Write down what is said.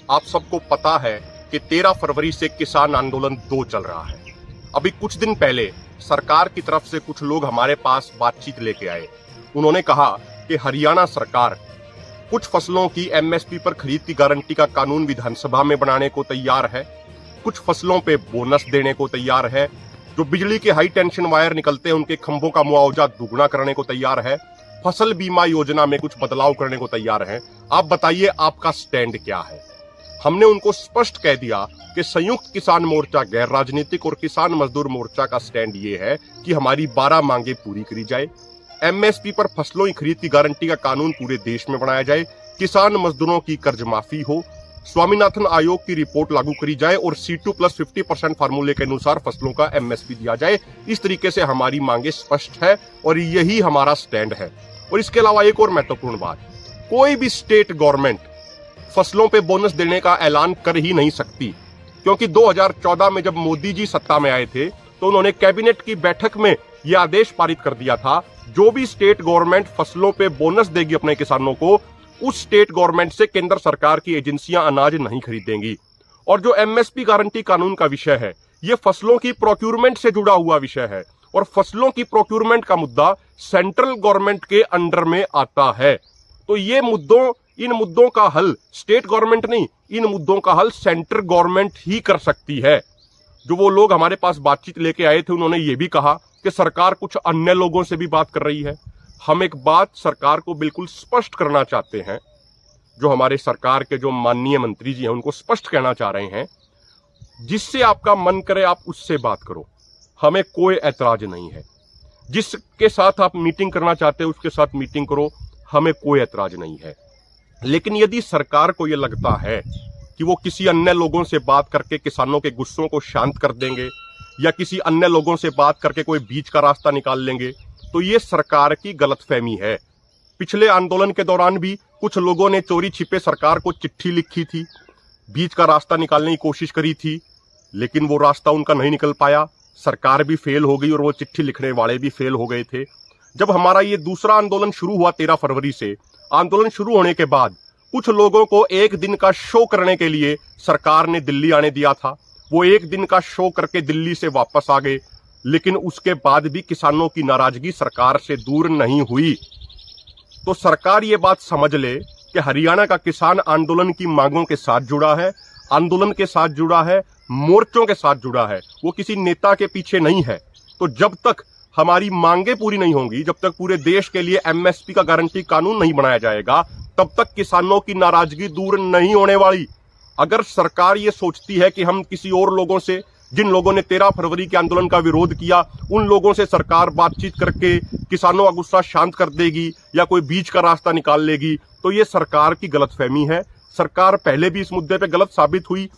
आप सबको पता है कि 13 फरवरी से किसान आंदोलन 2 चल रहा है। अभी कुछ दिन पहले सरकार की तरफ से कुछ लोग हमारे पास बातचीत लेके आए। उन्होंने कहा कि हरियाणा सरकार कुछ फसलों की एमएसपी पर खरीद की गारंटी का कानून विधानसभा में बनाने को तैयार है, कुछ फसलों पे बोनस देने को तैयार है, जो बिजली के हाई टेंशन वायर निकलते हैं उनके खंभों का मुआवजा दुगना करने को तैयार है, फसल बीमा योजना में कुछ बदलाव करने को तैयार है। आप बताइए आपका स्टैंड क्या है? हमने उनको स्पष्ट कह दिया कि संयुक्त किसान मोर्चा गैर राजनीतिक और किसान मजदूर मोर्चा का स्टैंड ये है कि हमारी 12 मांगे पूरी करी जाए, एमएसपी पर फसलों की खरीद की गारंटी का कानून पूरे देश में बनाया जाए, किसान मजदूरों की कर्ज माफी हो, स्वामीनाथन आयोग की रिपोर्ट लागू करी जाए और C2 + 50% फार्मूले के अनुसार फसलों का एमएसपी दिया जाए। इस तरीके से हमारी मांगे स्पष्ट है और यही हमारा स्टैंड है। और इसके अलावा एक और महत्वपूर्ण बात, कोई भी स्टेट गवर्नमेंट फसलों पे बोनस देने का ऐलान कर ही नहीं सकती, क्योंकि 2014 में जब मोदी जी सत्ता में आए थे तो उन्होंने कैबिनेट की बैठक में यह आदेश पारित कर दिया था, जो भी स्टेट गवर्नमेंट फसलों पे बोनस देगी अपने किसानों को, उस स्टेट गवर्नमेंट से केंद्र सरकार की एजेंसियां अनाज नहीं खरीदेंगी। और जो एमएसपी गारंटी कानून का विषय है, ये फसलों की प्रोक्यूरमेंट से जुड़ा हुआ विषय है और फसलों की प्रोक्यूरमेंट का मुद्दा सेंट्रल गवर्नमेंट के अंडर में आता है। तो ये इन मुद्दों का हल स्टेट गवर्नमेंट नहीं, इन मुद्दों का हल सेंट्रल गवर्नमेंट ही कर सकती है। जो वो लोग हमारे पास बातचीत लेके आए थे, उन्होंने ये भी कहा कि सरकार कुछ अन्य लोगों से भी बात कर रही है। हम एक बात सरकार को बिल्कुल स्पष्ट करना चाहते हैं, जो हमारे सरकार के जो माननीय मंत्री जी हैं उनको स्पष्ट कहना चाह रहे हैं, जिससे आपका मन करे आप उससे बात करो, हमें कोई ऐतराज नहीं है। जिसके साथ आप मीटिंग करना चाहते हो उसके साथ मीटिंग करो, हमें कोई ऐतराज नहीं है। लेकिन यदि सरकार को यह लगता है कि वो किसी अन्य लोगों से बात करके किसानों के गुस्सों को शांत कर देंगे या किसी अन्य लोगों से बात करके कोई बीच का रास्ता निकाल लेंगे, तो ये सरकार की गलतफहमी है। पिछले आंदोलन के दौरान भी कुछ लोगों ने चोरी छिपे सरकार को चिट्ठी लिखी थी, बीच का रास्ता निकालने की कोशिश करी थी, लेकिन वो रास्ता उनका नहीं निकल पाया, सरकार भी फेल हो गई और वो चिट्ठी लिखने वाले भी फेल हो गए थे। जब हमारा ये दूसरा आंदोलन शुरू हुआ 13 फरवरी से, आंदोलन शुरू होने के बाद कुछ लोगों को एक दिन का शो करने के लिए सरकार ने दिल्ली आने दिया था। वो एक दिन का शो करके दिल्ली से वापस आ गए, लेकिन उसके बाद भी किसानों की नाराजगी सरकार से दूर नहीं हुई। तो सरकार ये बात समझ ले कि हरियाणा का किसान आंदोलन की मांगों के साथ जुड़ा है, आंदोलन के साथ जुड़ा है, मोर्चों के साथ जुड़ा है, वो किसी नेता के पीछे नहीं है। तो जब तक हमारी मांगे पूरी नहीं होंगी, जब तक पूरे देश के लिए एमएसपी का गारंटी कानून नहीं बनाया जाएगा, तब तक किसानों की नाराजगी दूर नहीं होने वाली। अगर सरकार ये सोचती है कि हम किसी और लोगों से, जिन लोगों ने 13 फरवरी के आंदोलन का विरोध किया, उन लोगों से सरकार बातचीत करके किसानों का गुस्सा शांत कर देगी या कोई बीच का रास्ता निकाल लेगी, तो ये सरकार की गलतफहमी है। सरकार पहले भी इस मुद्दे पे गलत साबित हुई।